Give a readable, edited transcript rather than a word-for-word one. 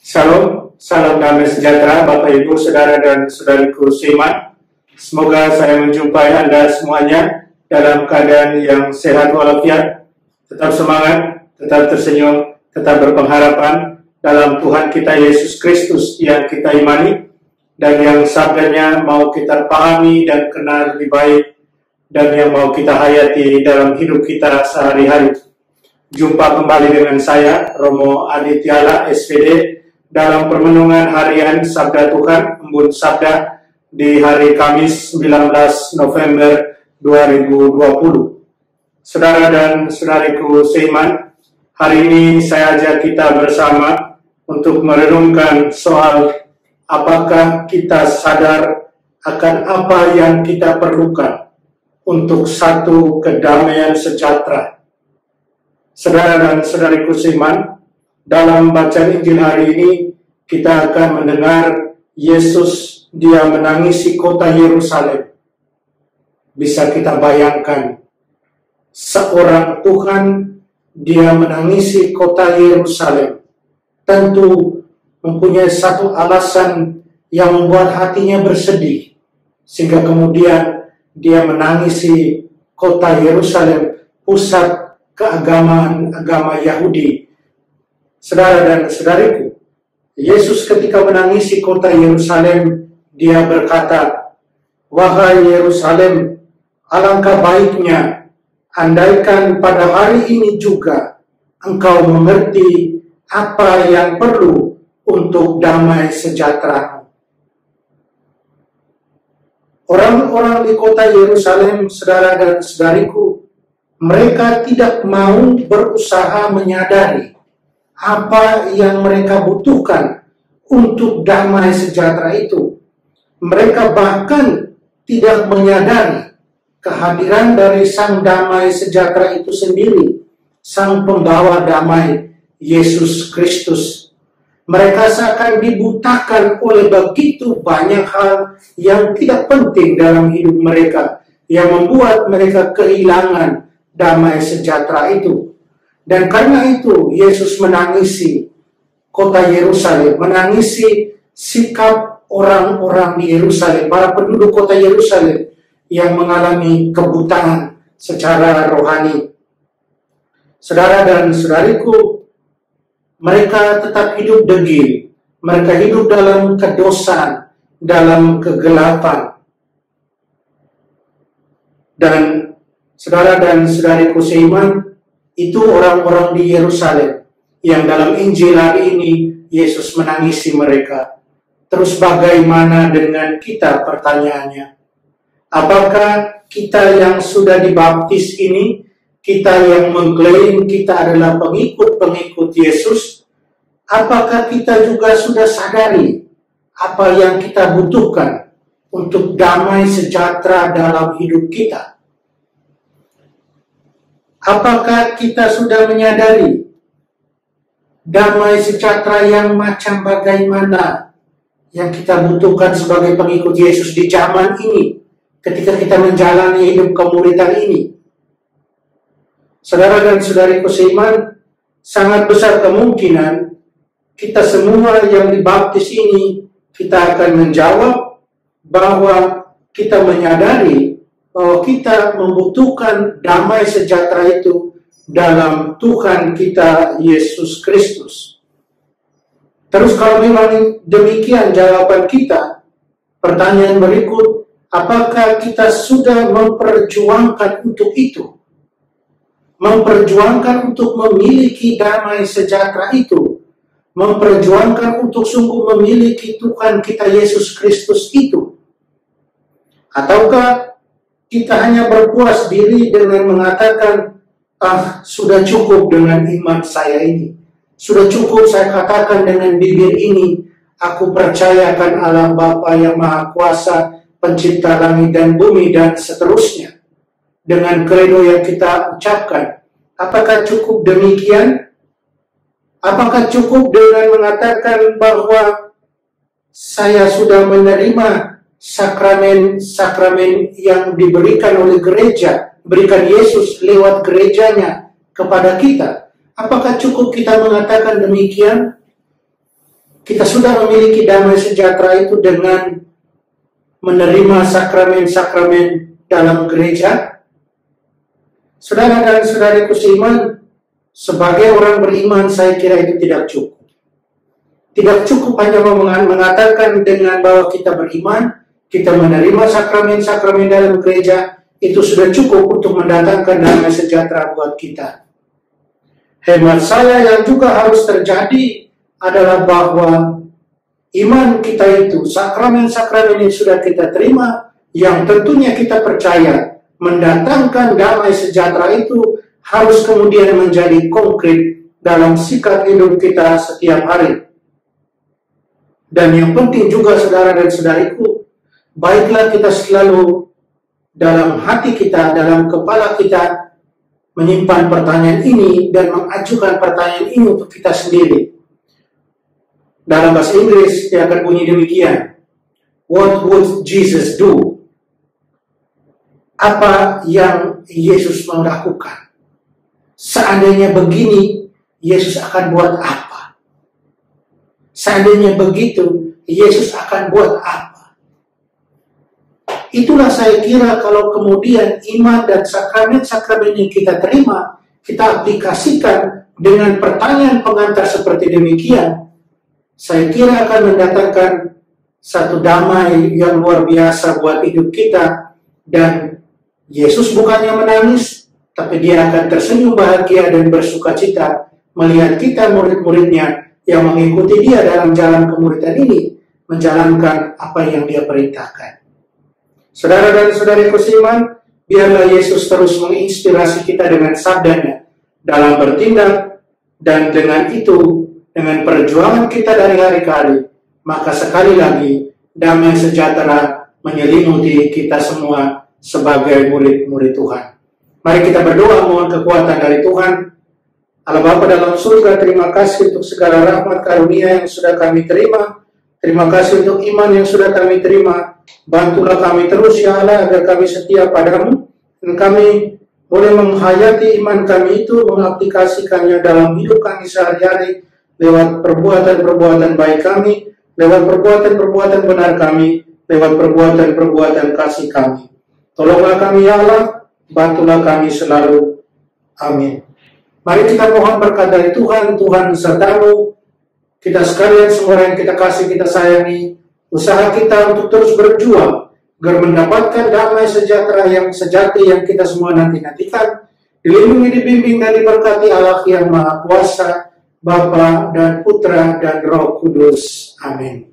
Salam, salam damai sejahtera Bapak Ibu, Saudara dan Saudariku seiman. Semoga saya menjumpai Anda semuanya dalam keadaan yang sehat walafiat, tetap semangat, tetap tersenyum, tetap berpengharapan dalam Tuhan kita Yesus Kristus yang kita imani dan yang sabdanya mau kita pahami dan kenal lebih baik dan yang mau kita hayati dalam hidup kita sehari-hari. Jumpa kembali dengan saya, Romo Adityala, SPD, dalam permenungan harian Sabda Tuhan, Embun Sabda, di hari Kamis 19 November 2020. Saudara dan saudariku seiman, hari ini saya ajak kita bersama untuk merenungkan soal apakah kita sadar akan apa yang kita perlukan untuk satu kedamaian sejahtera. Saudara dan saudariku seiman, dalam bacaan Injil hari ini, kita akan mendengar Yesus, dia menangisi kota Yerusalem. Bisa kita bayangkan, seorang Tuhan, dia menangisi kota Yerusalem. Tentu mempunyai satu alasan yang membuat hatinya bersedih. Sehingga kemudian dia menangisi kota Yerusalem, pusat keagamaan agama Yahudi. Saudara dan saudariku, Yesus ketika menangisi kota Yerusalem, dia berkata, "Wahai Yerusalem, alangkah baiknya, andaikan pada hari ini juga engkau mengerti apa yang perlu untuk damai sejahtera." Orang-orang di kota Yerusalem, saudara dan saudariku, mereka tidak mau berusaha menyadari apa yang mereka butuhkan untuk damai sejahtera itu. Mereka bahkan tidak menyadari kehadiran dari Sang Damai Sejahtera itu sendiri, Sang Pembawa Damai, Yesus Kristus. Mereka seakan dibutakan oleh begitu banyak hal yang tidak penting dalam hidup mereka, yang membuat mereka kehilangan damai sejahtera itu. Dan karena itu, Yesus menangisi kota Yerusalem, menangisi sikap orang-orang di Yerusalem, para penduduk kota Yerusalem yang mengalami kebutaan secara rohani. Saudara dan saudariku, mereka tetap hidup degil, mereka hidup dalam kedosaan, dalam kegelapan. Dan saudara dan saudariku seiman, itu orang-orang di Yerusalem yang dalam Injil hari ini Yesus menangisi mereka. Terus bagaimana dengan kita, pertanyaannya? Apakah kita yang sudah dibaptis ini, kita yang mengklaim kita adalah pengikut-pengikut Yesus, apakah kita juga sudah sadari apa yang kita butuhkan untuk damai sejahtera dalam hidup kita? Apakah kita sudah menyadari damai sejahtera yang macam bagaimana yang kita butuhkan sebagai pengikut Yesus di zaman ini, ketika kita menjalani hidup kemuridan ini? Saudara dan saudariku seiman, sangat besar kemungkinan kita semua yang dibaptis ini, kita akan menjawab bahwa kita menyadari bahwa kita membutuhkan damai sejahtera itu dalam Tuhan kita Yesus Kristus. Terus kalau memang demikian jawaban kita, pertanyaan berikut, apakah kita sudah memperjuangkan untuk itu? Memperjuangkan untuk memiliki damai sejahtera itu? Memperjuangkan untuk sungguh memiliki Tuhan kita Yesus Kristus itu? Ataukah kita hanya berpuas diri dengan mengatakan, sudah cukup dengan iman saya ini. Sudah cukup saya katakan dengan bibir ini, aku percayakan Allah Bapa yang Maha Kuasa, pencipta langit dan bumi, dan seterusnya. Dengan kredo yang kita ucapkan, apakah cukup demikian? Apakah cukup dengan mengatakan bahwa saya sudah menerima sakramen-sakramen yang diberikan oleh gereja, berikan Yesus lewat gerejanya kepada kita? Apakah cukup kita mengatakan demikian? Kita sudah memiliki damai sejahtera itu dengan menerima sakramen-sakramen dalam gereja? Saudara dan saudariku seiman, sebagai orang beriman saya kira itu tidak cukup. Tidak cukup hanya mengatakan dengan bahwa kita beriman, kita menerima sakramen-sakramen dalam gereja, itu sudah cukup untuk mendatangkan damai sejahtera buat kita. Hemat saya yang juga harus terjadi adalah bahwa iman kita itu, sakramen-sakramen yang sudah kita terima, yang tentunya kita percaya mendatangkan damai sejahtera itu harus kemudian menjadi konkret dalam sikap hidup kita setiap hari. Dan yang penting juga saudara dan saudariku, baiklah kita selalu dalam hati kita, dalam kepala kita menyimpan pertanyaan ini dan mengajukan pertanyaan ini untuk kita sendiri. Dalam bahasa Inggris dia akan bunyi demikian. What would Jesus do? Apa yang Yesus mau lakukan? Seandainya begini, Yesus akan buat apa? Seandainya begitu, Yesus akan buat apa? Itulah saya kira kalau kemudian iman dan sakramen-sakramen yang kita terima, kita aplikasikan dengan pertanyaan pengantar seperti demikian, saya kira akan mendatangkan satu damai yang luar biasa buat hidup kita. Dan Yesus bukannya menangis, tapi dia akan tersenyum bahagia dan bersuka cita melihat kita murid-muridnya yang mengikuti dia dalam jalan kemuridan ini, menjalankan apa yang dia perintahkan. Saudara dan saudariku seiman, biarlah Yesus terus menginspirasi kita dengan sabdanya dalam bertindak, dan dengan itu, dengan perjuangan kita dari hari ke hari, maka sekali lagi damai sejahtera menyelimuti kita semua sebagai murid-murid Tuhan. Mari kita berdoa mohon kekuatan dari Tuhan. Allah Bapa dalam surga, terima kasih untuk segala rahmat karunia yang sudah kami terima. Terima kasih untuk iman yang sudah kami terima. Bantulah kami terus ya Allah agar kami setia padamu, dan kami boleh menghayati iman kami itu, mengaplikasikannya dalam hidup kami sehari-hari lewat perbuatan-perbuatan baik kami, lewat perbuatan-perbuatan benar kami, lewat perbuatan-perbuatan kasih kami. Tolonglah kami ya Allah, bantulah kami selalu. Amin. Mari kita mohon berkat dari Tuhan. Tuhan sertamu, kita sekalian semua yang kita kasih, kita sayangi. Usaha kita untuk terus berjuang agar mendapatkan damai sejahtera yang sejati yang kita semua nanti-nantikan. Dilindungi, dibimbing, dan diberkati Allah yang Maha Kuasa, Bapa dan Putra dan Roh Kudus. Amin.